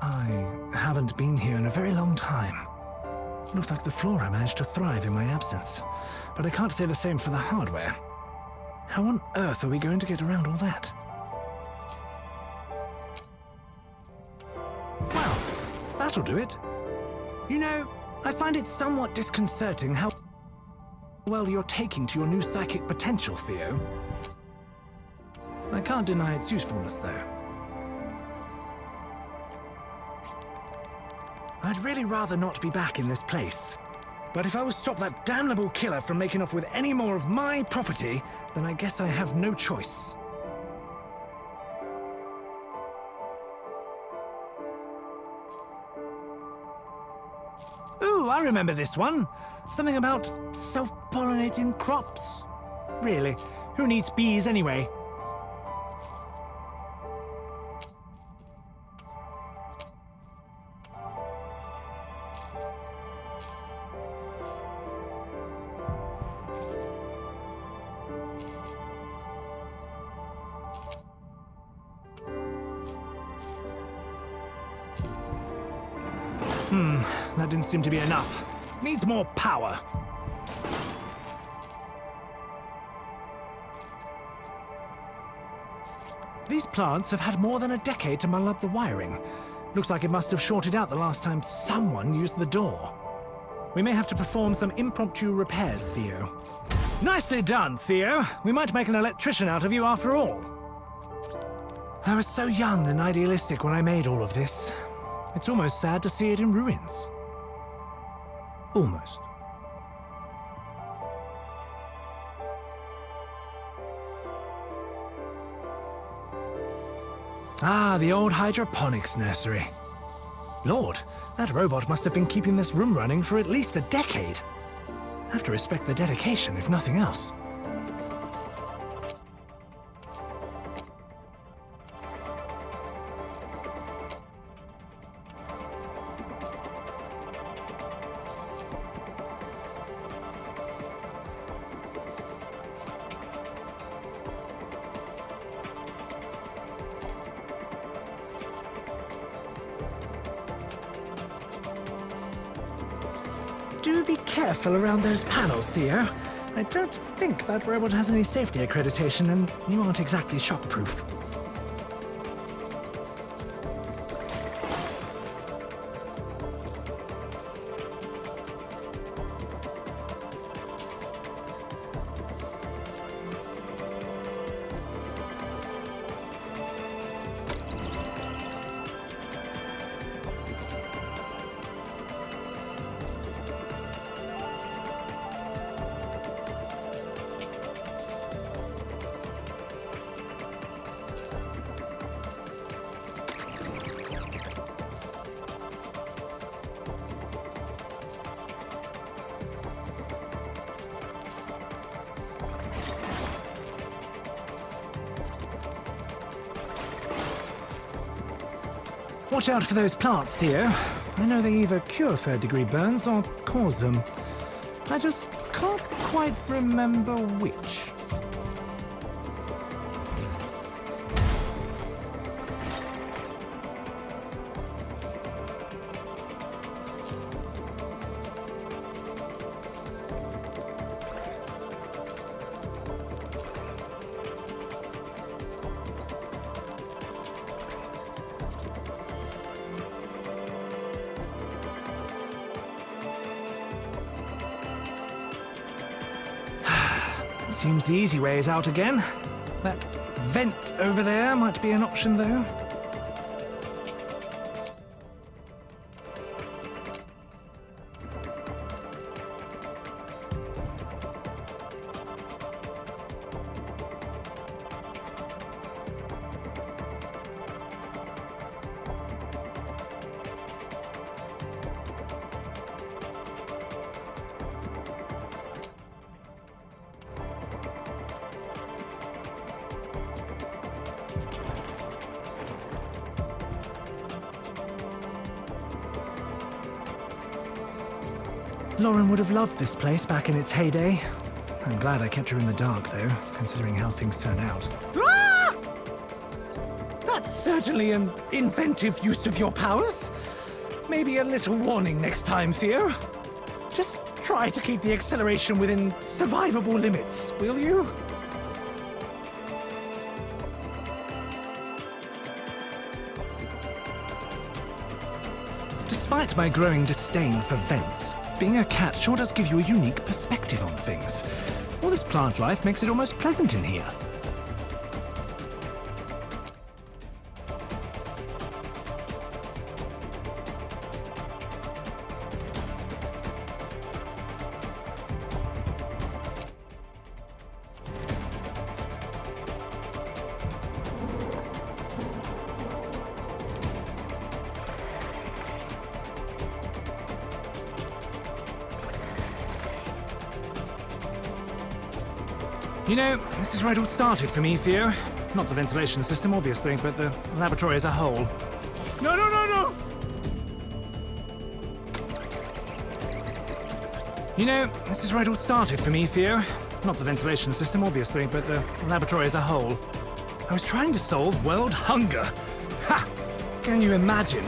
I haven't been here in a very long time. Looks like the flora managed to thrive in my absence, but I can't say the same for the hardware. How on earth are we going to get around all that? Well, that'll do it. You know, I find it somewhat disconcerting how well you're taking to your new psychic potential, Theo. I can't deny its usefulness, though. I'd really rather not be back in this place. But if I was to stop that damnable killer from making off with any more of my property, then I guess I have no choice. Ooh, I remember this one. Something about self-pollinating crops. Really, who needs bees anyway? That didn't seem to be enough. Needs more power. These plants have had more than a decade to muddle up the wiring. Looks like it must have shorted out the last time someone used the door. We may have to perform some impromptu repairs, Theo. Nicely done, Theo. We might make an electrician out of you after all. I was so young and idealistic when I made all of this. It's almost sad to see it in ruins. Almost. Ah, the old hydroponics nursery. Lord, that robot must have been keeping this room running for at least a decade. Have to respect the dedication, if nothing else. Do be careful around those panels, Theo. I don't think that robot has any safety accreditation, and you aren't exactly shockproof. Watch out for those plants, Theo. I know they either cure third-degree burns or cause them. I just can't quite remember which. Seems the easy way is out again. That vent over there might be an option, though. Lauren would have loved this place back in its heyday. I'm glad I kept her in the dark, though, considering how things turned out. Ah! That That's certainly an inventive use of your powers. Maybe a little warning next time, Theo. Just try to keep the acceleration within survivable limits, will you? Despite my growing disdain for vents, being a cat sure does give you a unique perspective on things. All this plant life makes it almost pleasant in here. You know, this is where it all started for me, Theo. Not the ventilation system, obviously, but the laboratory as a whole. No, no, no, no! You know, this is where it all started for me, Theo. Not the ventilation system, obviously, but the laboratory as a whole. I was trying to solve world hunger. Ha! Can you imagine?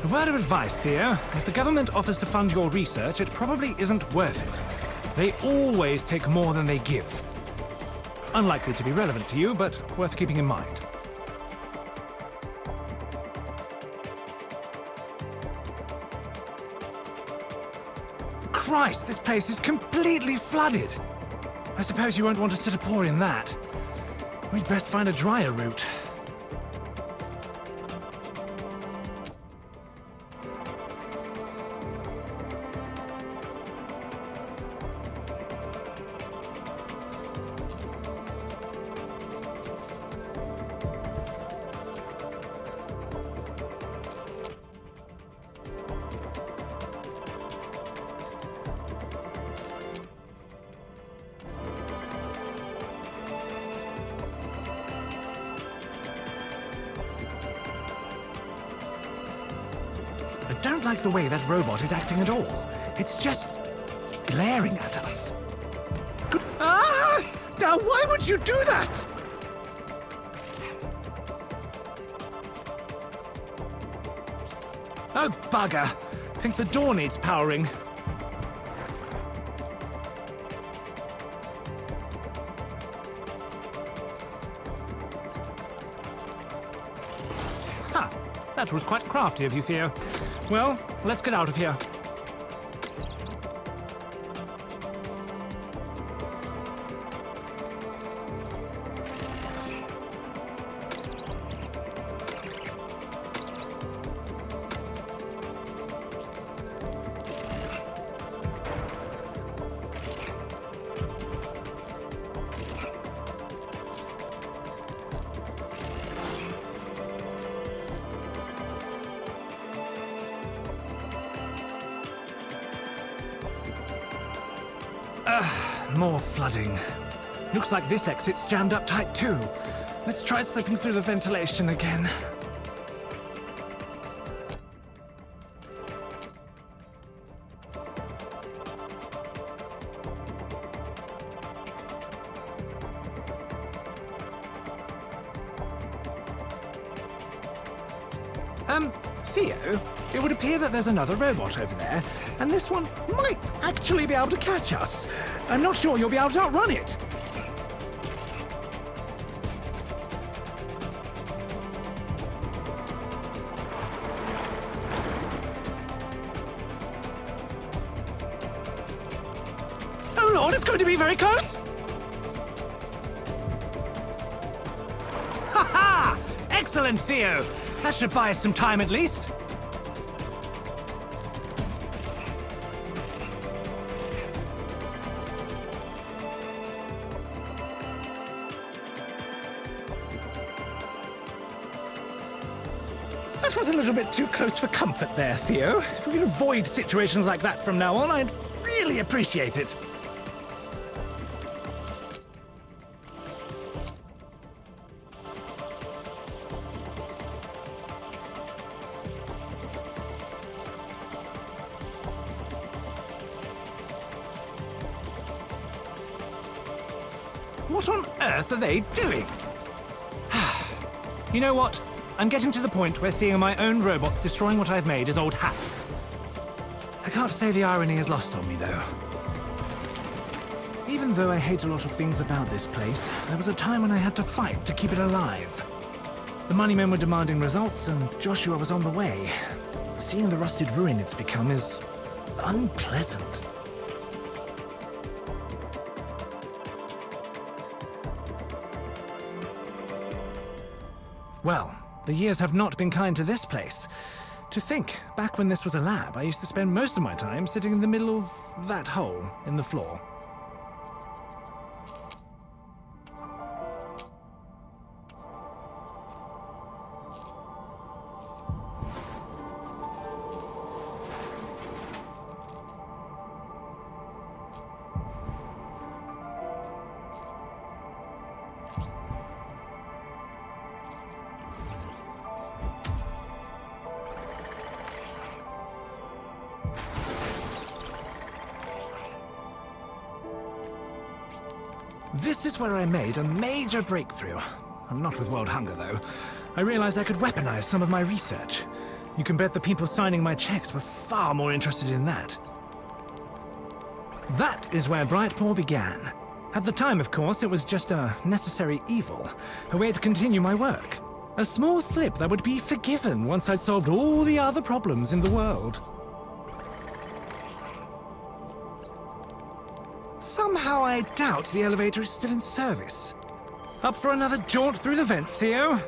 A word of advice, Theo. If the government offers to fund your research, it probably isn't worth it. They always take more than they give. Unlikely to be relevant to you, but worth keeping in mind. Christ, this place is completely flooded! I suppose you won't want to sit a paw in that. We'd best find a drier route. I don't like the way that robot is acting at all. It's just glaring at us. Ah! Now why would you do that? Oh, bugger. I think the door needs powering. Ha! That was quite crafty of you, Theo. Well, let's get out of here. More flooding. Looks like this exit's jammed up tight too. Let's try slipping through the ventilation again. Theo, it would appear that there's another robot over there, and this one might actually be able to catch us. I'm not sure you'll be able to outrun it. Oh Lord, it's going to be very close! Ha ha! Excellent, Theo! That should buy us some time at least. That was a little bit too close for comfort there, Theo. If we could avoid situations like that from now on, I'd really appreciate it. What on earth are they doing? You know what? I'm getting to the point where seeing my own robots destroying what I've made is old hat. I can't say the irony is lost on me, though. Even though I hate a lot of things about this place, there was a time when I had to fight to keep it alive. The moneymen were demanding results, and Joshua was on the way. Seeing the rusted ruin it's become is unpleasant. Well, the years have not been kind to this place. To think, back when this was a lab, I used to spend most of my time sitting in the middle of that hole in the floor. This is where I made a major breakthrough. I'm not with World Hunger, though. I realized I could weaponize some of my research. You can bet the people signing my checks were far more interested in that. That is where Brightpaw began. At the time, of course, it was just a necessary evil, a way to continue my work. A small slip that would be forgiven once I'd solved all the other problems in the world. Somehow I doubt the elevator is still in service. Up for another jaunt through the vents, Theo?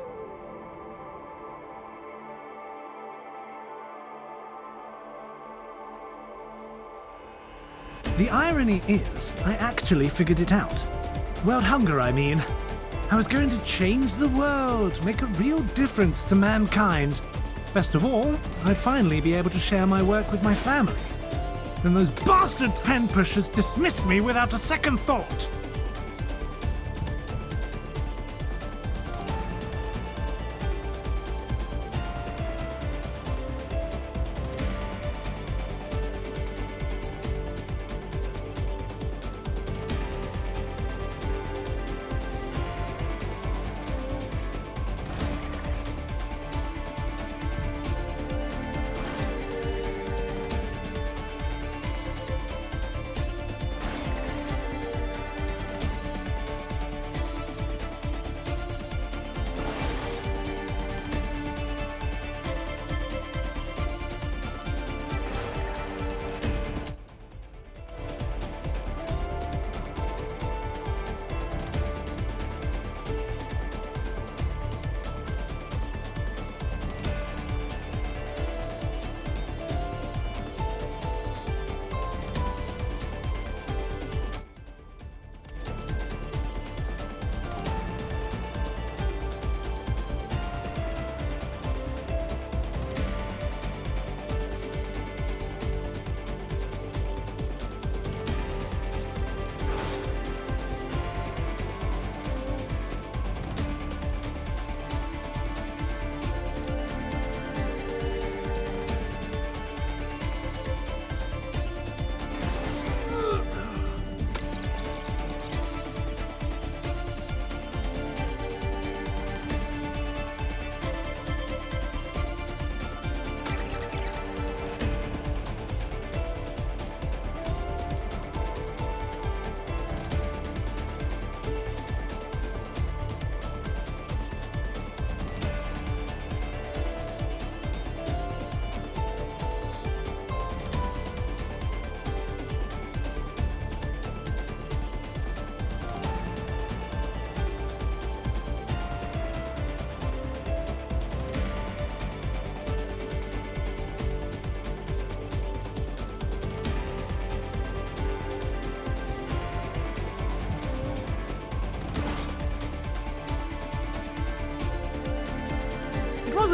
The irony is, I actually figured it out. World Hunger, I mean. I was going to change the world, make a real difference to mankind. Best of all, I'd finally be able to share my work with my family. Then those bastard pen pushers dismissed me without a second thought.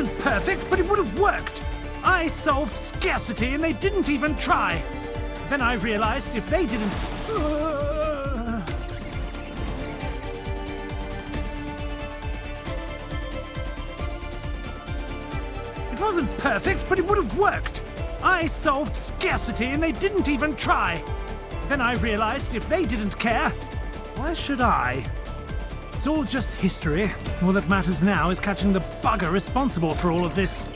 wasn't perfect, but it would have worked. I solved scarcity and they didn't even try. Then I realized if they didn't... It wasn't perfect, but it would have worked. I solved scarcity and they didn't even try. Then I realized if they didn't care, why should I? It's all just history. All that matters now is catching the bugger responsible for all of this.